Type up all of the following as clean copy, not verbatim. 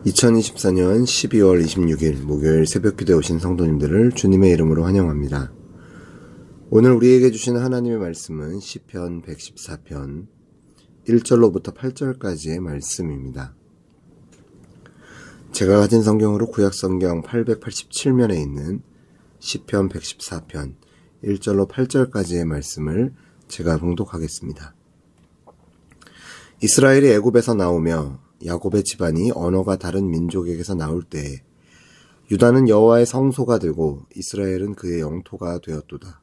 2024년 12월 26일 목요일 새벽기도에 오신 성도님들을 주님의 이름으로 환영합니다. 오늘 우리에게 주시는 하나님의 말씀은 시편 114편 1절로부터 8절까지의 말씀입니다. 제가 가진 성경으로 구약성경 887면에 있는 시편 114편 1절로 8절까지의 말씀을 제가 봉독하겠습니다. 이스라엘이 애굽에서 나오며 야곱의 집안이 언어가 다른 민족에게서 나올 때에 유다는 여호와의 성소가 되고 이스라엘은 그의 영토가 되었도다.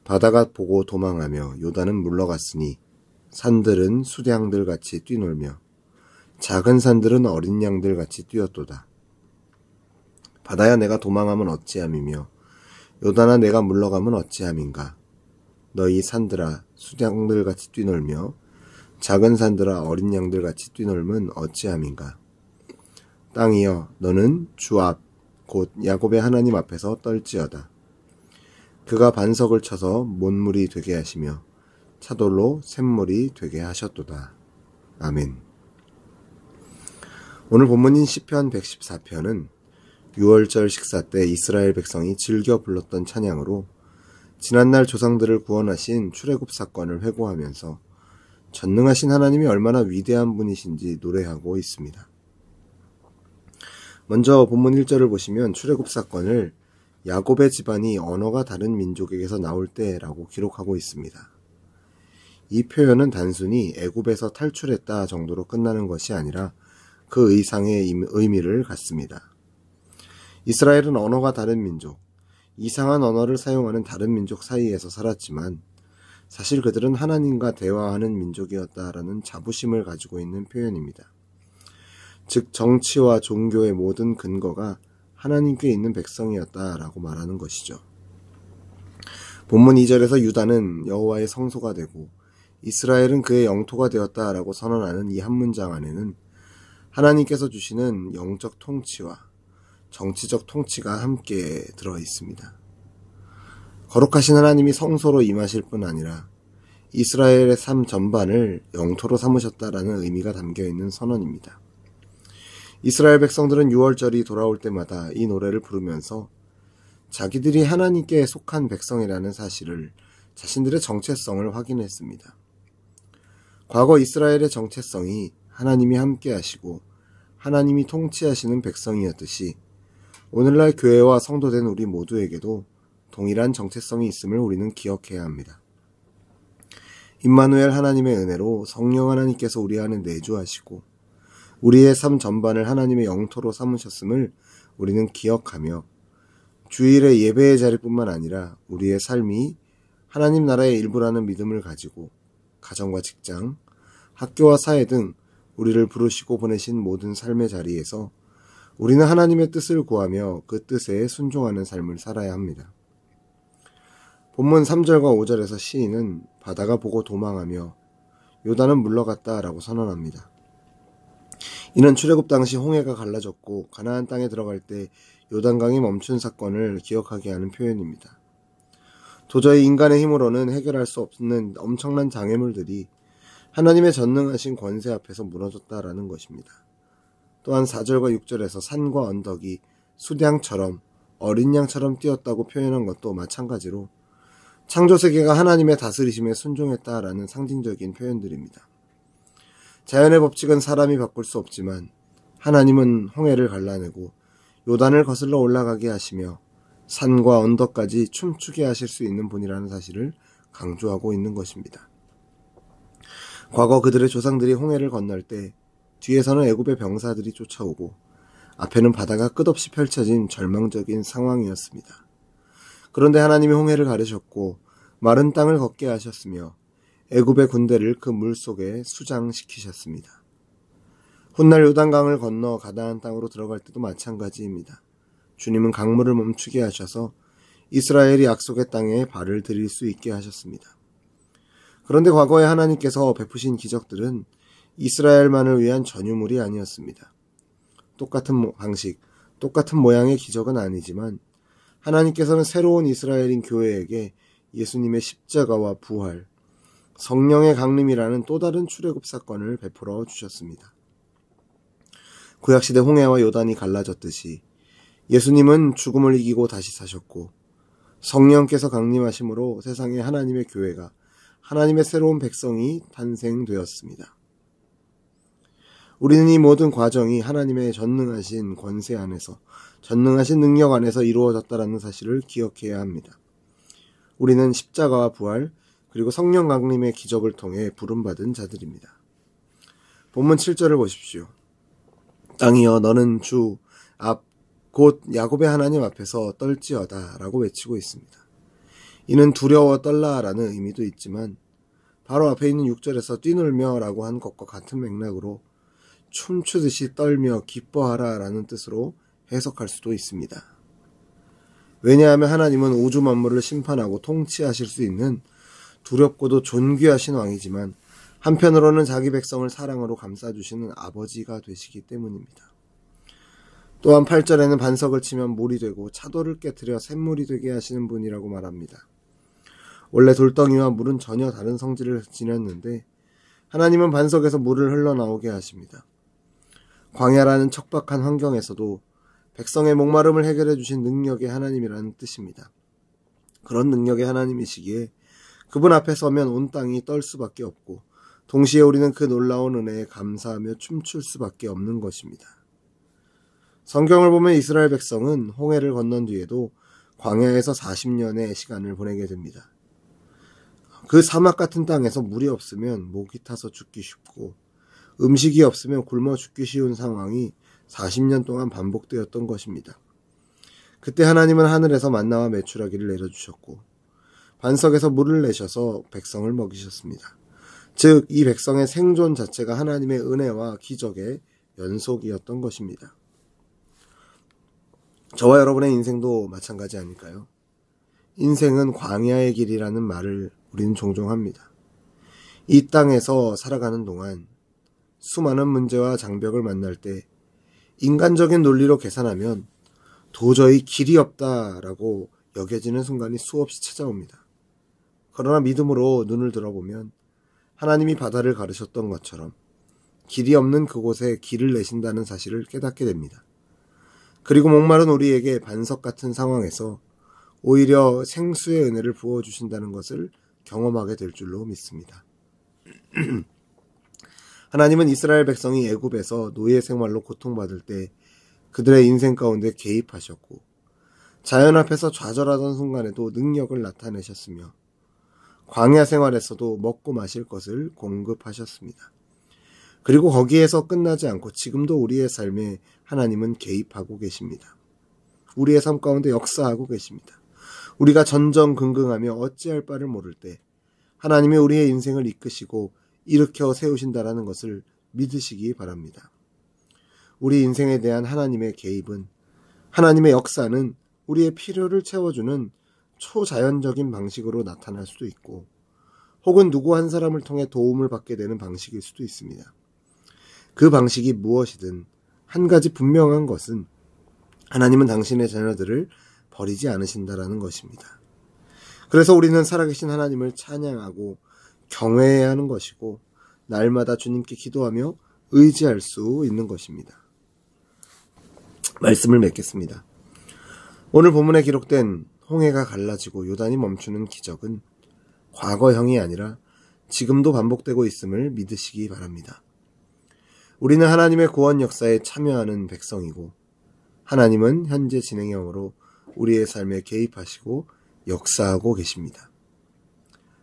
바다가 보고 도망하며 요단은 물러갔으니 산들은 수량들 같이 뛰놀며 작은 산들은 어린 양들 같이 뛰었도다. 바다야 내가 도망하면 어찌함이며 요단아 내가 물러가면 어찌함인가. 너희 산들아 수량들 같이 뛰놀며 작은 산들아 어린 양들 같이 뛰놀면 어찌함인가. 땅이여 너는 주 앞 곧 야곱의 하나님 앞에서 떨지어다. 그가 반석을 쳐서 못물이 되게 하시며 차돌로 샘물이 되게 하셨도다. 아멘. 오늘 본문인 시편 114편은 6월절 식사 때 이스라엘 백성이 즐겨 불렀던 찬양으로 지난날 조상들을 구원하신 출애굽 사건을 회고하면서 전능하신 하나님이 얼마나 위대한 분이신지 노래하고 있습니다. 먼저 본문 1절을 보시면 출애굽 사건을 야곱의 집안이 언어가 다른 민족에게서 나올 때라고 기록하고 있습니다. 이 표현은 단순히 애굽에서 탈출했다 정도로 끝나는 것이 아니라 그 이상의 의미를 갖습니다. 이스라엘은 언어가 다른 민족, 이상한 언어를 사용하는 다른 민족 사이에서 살았지만 사실 그들은 하나님과 대화하는 민족이었다라는 자부심을 가지고 있는 표현입니다. 즉 정치와 종교의 모든 근거가 하나님께 있는 백성이었다라고 말하는 것이죠. 본문 2절에서 유다는 여호와의 성소가 되고 이스라엘은 그의 영토가 되었다라고 선언하는 이 한 문장 안에는 하나님께서 주시는 영적 통치와 정치적 통치가 함께 들어 있습니다. 거룩하신 하나님이 성소로 임하실 뿐 아니라 이스라엘의 삶 전반을 영토로 삼으셨다라는 의미가 담겨있는 선언입니다. 이스라엘 백성들은 6월절이 돌아올 때마다 이 노래를 부르면서 자기들이 하나님께 속한 백성이라는 사실을 자신들의 정체성을 확인했습니다. 과거 이스라엘의 정체성이 하나님이 함께 하시고 하나님이 통치하시는 백성이었듯이 오늘날 교회와 성도된 우리 모두에게도 동일한 정체성이 있음을 우리는 기억해야 합니다. 임마누엘 하나님의 은혜로 성령 하나님께서 우리 안에 내주하시고 우리의 삶 전반을 하나님의 영토로 삼으셨음을 우리는 기억하며 주일의 예배의 자리뿐만 아니라 우리의 삶이 하나님 나라의 일부라는 믿음을 가지고 가정과 직장, 학교와 사회 등 우리를 부르시고 보내신 모든 삶의 자리에서 우리는 하나님의 뜻을 구하며 그 뜻에 순종하는 삶을 살아야 합니다. 본문 3절과 5절에서 시인은 바다가 보고 도망하며 요단은 물러갔다라고 선언합니다. 이는 출애굽 당시 홍해가 갈라졌고 가나안 땅에 들어갈 때 요단강이 멈춘 사건을 기억하게 하는 표현입니다. 도저히 인간의 힘으로는 해결할 수 없는 엄청난 장애물들이 하나님의 전능하신 권세 앞에서 무너졌다라는 것입니다. 또한 4절과 6절에서 산과 언덕이 수량처럼 어린 양처럼 뛰었다고 표현한 것도 마찬가지로 창조세계가 하나님의 다스리심에 순종했다라는 상징적인 표현들입니다. 자연의 법칙은 사람이 바꿀 수 없지만 하나님은 홍해를 갈라내고 요단을 거슬러 올라가게 하시며 산과 언덕까지 춤추게 하실 수 있는 분이라는 사실을 강조하고 있는 것입니다. 과거 그들의 조상들이 홍해를 건널 때 뒤에서는 애굽의 병사들이 쫓아오고 앞에는 바다가 끝없이 펼쳐진 절망적인 상황이었습니다. 그런데 하나님이 홍해를 가르셨고 마른 땅을 걷게 하셨으며 애굽의 군대를 그 물속에 수장시키셨습니다. 훗날 요단강을 건너 가나안 땅으로 들어갈 때도 마찬가지입니다. 주님은 강물을 멈추게 하셔서 이스라엘이 약속의 땅에 발을 들일 수 있게 하셨습니다. 그런데 과거에 하나님께서 베푸신 기적들은 이스라엘만을 위한 전유물이 아니었습니다. 똑같은 방식, 똑같은 모양의 기적은 아니지만 하나님께서는 새로운 이스라엘인 교회에게 예수님의 십자가와 부활, 성령의 강림이라는 또 다른 출애굽 사건을 베풀어 주셨습니다. 구약시대 홍해와 요단이 갈라졌듯이 예수님은 죽음을 이기고 다시 사셨고 성령께서 강림하심으로 세상에 하나님의 교회가 하나님의 새로운 백성이 탄생되었습니다. 우리는 이 모든 과정이 하나님의 전능하신 권세 안에서 전능하신 능력 안에서 이루어졌다는 사실을 기억해야 합니다. 우리는 십자가와 부활 그리고 성령 강림의 기적을 통해 부름받은 자들입니다. 본문 7절을 보십시오. 땅이여 너는 주 앞 곧 야곱의 하나님 앞에서 떨지어다 라고 외치고 있습니다. 이는 두려워 떨라라는 의미도 있지만 바로 앞에 있는 6절에서 뛰놀며 라고 한 것과 같은 맥락으로 춤추듯이 떨며 기뻐하라 라는 뜻으로 해석할 수도 있습니다. 왜냐하면 하나님은 우주 만물을 심판하고 통치하실 수 있는 두렵고도 존귀하신 왕이지만 한편으로는 자기 백성을 사랑으로 감싸주시는 아버지가 되시기 때문입니다. 또한 8절에는 반석을 치면 물이 되고 차돌을 깨트려 샘물이 되게 하시는 분이라고 말합니다. 원래 돌덩이와 물은 전혀 다른 성질을 지녔는데 하나님은 반석에서 물을 흘러나오게 하십니다. 광야라는 척박한 환경에서도 백성의 목마름을 해결해 주신 능력의 하나님이라는 뜻입니다. 그런 능력의 하나님이시기에 그분 앞에 서면 온 땅이 떨 수밖에 없고 동시에 우리는 그 놀라운 은혜에 감사하며 춤출 수밖에 없는 것입니다. 성경을 보면 이스라엘 백성은 홍해를 건넌 뒤에도 광야에서 40년의 시간을 보내게 됩니다. 그 사막 같은 땅에서 물이 없으면 목이 타서 죽기 쉽고 음식이 없으면 굶어 죽기 쉬운 상황이 40년 동안 반복되었던 것입니다. 그때 하나님은 하늘에서 만나와 메추라기를 내려주셨고 반석에서 물을 내셔서 백성을 먹이셨습니다. 즉, 이 백성의 생존 자체가 하나님의 은혜와 기적의 연속이었던 것입니다. 저와 여러분의 인생도 마찬가지 아닐까요? 인생은 광야의 길이라는 말을 우리는 종종 합니다. 이 땅에서 살아가는 동안 수많은 문제와 장벽을 만날 때 인간적인 논리로 계산하면 도저히 길이 없다라고 여겨지는 순간이 수없이 찾아옵니다. 그러나 믿음으로 눈을 들어보면 하나님이 바다를 가르셨던 것처럼 길이 없는 그곳에 길을 내신다는 사실을 깨닫게 됩니다. 그리고 목마른 우리에게 반석 같은 상황에서 오히려 생수의 은혜를 부어주신다는 것을 경험하게 될 줄로 믿습니다. 하나님은 이스라엘 백성이 애굽에서 노예 생활로 고통받을 때 그들의 인생 가운데 개입하셨고 자연 앞에서 좌절하던 순간에도 능력을 나타내셨으며 광야 생활에서도 먹고 마실 것을 공급하셨습니다. 그리고 거기에서 끝나지 않고 지금도 우리의 삶에 하나님은 개입하고 계십니다. 우리의 삶 가운데 역사하고 계십니다. 우리가 전전긍긍하며 어찌할 바를 모를 때 하나님이 우리의 인생을 이끄시고 일으켜 세우신다라는 것을 믿으시기 바랍니다. 우리 인생에 대한 하나님의 개입은, 하나님의 역사는 우리의 필요를 채워주는 초자연적인 방식으로 나타날 수도 있고 혹은 누구 한 사람을 통해 도움을 받게 되는 방식일 수도 있습니다. 그 방식이 무엇이든 한 가지 분명한 것은 하나님은 당신의 자녀들을 버리지 않으신다라는 것입니다. 그래서 우리는 살아계신 하나님을 찬양하고 경외해야 하는 것이고 날마다 주님께 기도하며 의지할 수 있는 것입니다. 말씀을 맺겠습니다. 오늘 본문에 기록된 홍해가 갈라지고 요단이 멈추는 기적은 과거형이 아니라 지금도 반복되고 있음을 믿으시기 바랍니다. 우리는 하나님의 구원 역사에 참여하는 백성이고 하나님은 현재 진행형으로 우리의 삶에 개입하시고 역사하고 계십니다.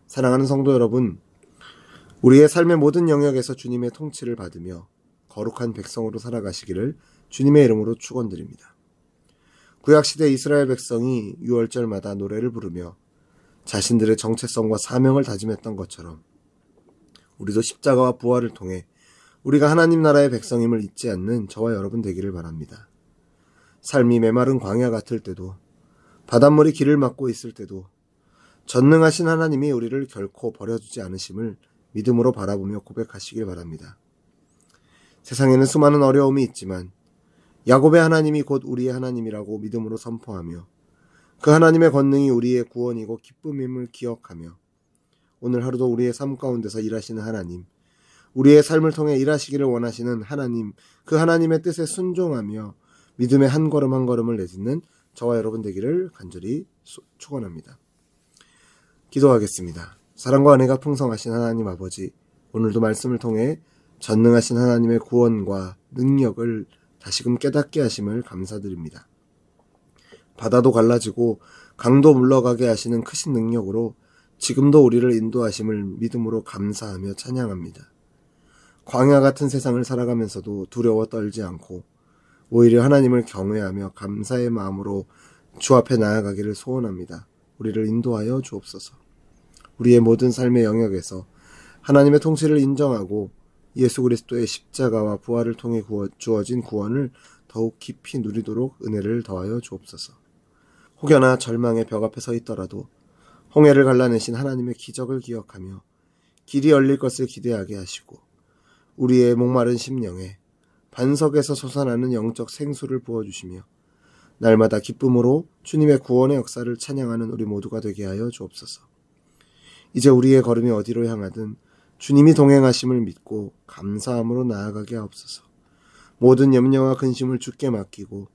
사랑하는 성도 여러분, 우리의 삶의 모든 영역에서 주님의 통치를 받으며 거룩한 백성으로 살아가시기를 주님의 이름으로 축원드립니다. 구약시대 이스라엘 백성이 유월절마다 노래를 부르며 자신들의 정체성과 사명을 다짐했던 것처럼 우리도 십자가와 부활을 통해 우리가 하나님 나라의 백성임을 잊지 않는 저와 여러분 되기를 바랍니다. 삶이 메마른 광야 같을 때도 바닷물이 길을 막고 있을 때도 전능하신 하나님이 우리를 결코 버려두지 않으심을 믿음으로 바라보며 고백하시길 바랍니다. 세상에는 수많은 어려움이 있지만 야곱의 하나님이 곧 우리의 하나님이라고 믿음으로 선포하며 그 하나님의 권능이 우리의 구원이고 기쁨임을 기억하며 오늘 하루도 우리의 삶 가운데서 일하시는 하나님, 우리의 삶을 통해 일하시기를 원하시는 하나님, 그 하나님의 뜻에 순종하며 믿음의 한 걸음 한 걸음을 내딛는 저와 여러분 되기를 간절히 축원합니다. 기도하겠습니다. 사랑과 은혜가 풍성하신 하나님 아버지, 오늘도 말씀을 통해 전능하신 하나님의 구원과 능력을 다시금 깨닫게 하심을 감사드립니다. 바다도 갈라지고 강도 물러가게 하시는 크신 능력으로 지금도 우리를 인도하심을 믿음으로 감사하며 찬양합니다. 광야 같은 세상을 살아가면서도 두려워 떨지 않고 오히려 하나님을 경외하며 감사의 마음으로 주 앞에 나아가기를 소원합니다. 우리를 인도하여 주옵소서. 우리의 모든 삶의 영역에서 하나님의 통치를 인정하고 예수 그리스도의 십자가와 부활을 통해 주어진 구원을 더욱 깊이 누리도록 은혜를 더하여 주옵소서. 혹여나 절망의 벽 앞에 서 있더라도 홍해를 갈라내신 하나님의 기적을 기억하며 길이 열릴 것을 기대하게 하시고 우리의 목마른 심령에 반석에서 솟아나는 영적 생수를 부어주시며 날마다 기쁨으로 주님의 구원의 역사를 찬양하는 우리 모두가 되게 하여 주옵소서. 이제 우리의 걸음이 어디로 향하든 주님이 동행하심을 믿고 감사함으로 나아가게 하옵소서. 모든 염려와 근심을 주께 맡기고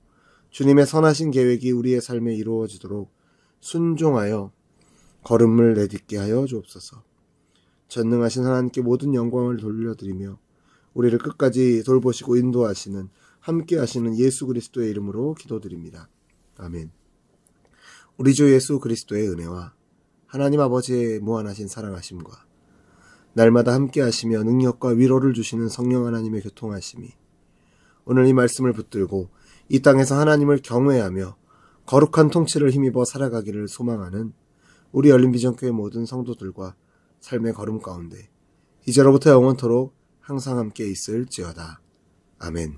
주님의 선하신 계획이 우리의 삶에 이루어지도록 순종하여 걸음을 내딛게 하여 주옵소서. 전능하신 하나님께 모든 영광을 돌려드리며 우리를 끝까지 돌보시고 인도하시는 함께 하시는 예수 그리스도의 이름으로 기도드립니다. 아멘. 우리 주 예수 그리스도의 은혜와 하나님 아버지의 무한하신 사랑하심과 날마다 함께 하시며 능력과 위로를 주시는 성령 하나님의 교통하심이 오늘 이 말씀을 붙들고 이 땅에서 하나님을 경외하며 거룩한 통치를 힘입어 살아가기를 소망하는 우리 열린비전교회 모든 성도들과 삶의 걸음 가운데 이제로부터 영원토록 항상 함께 있을지어다. 아멘.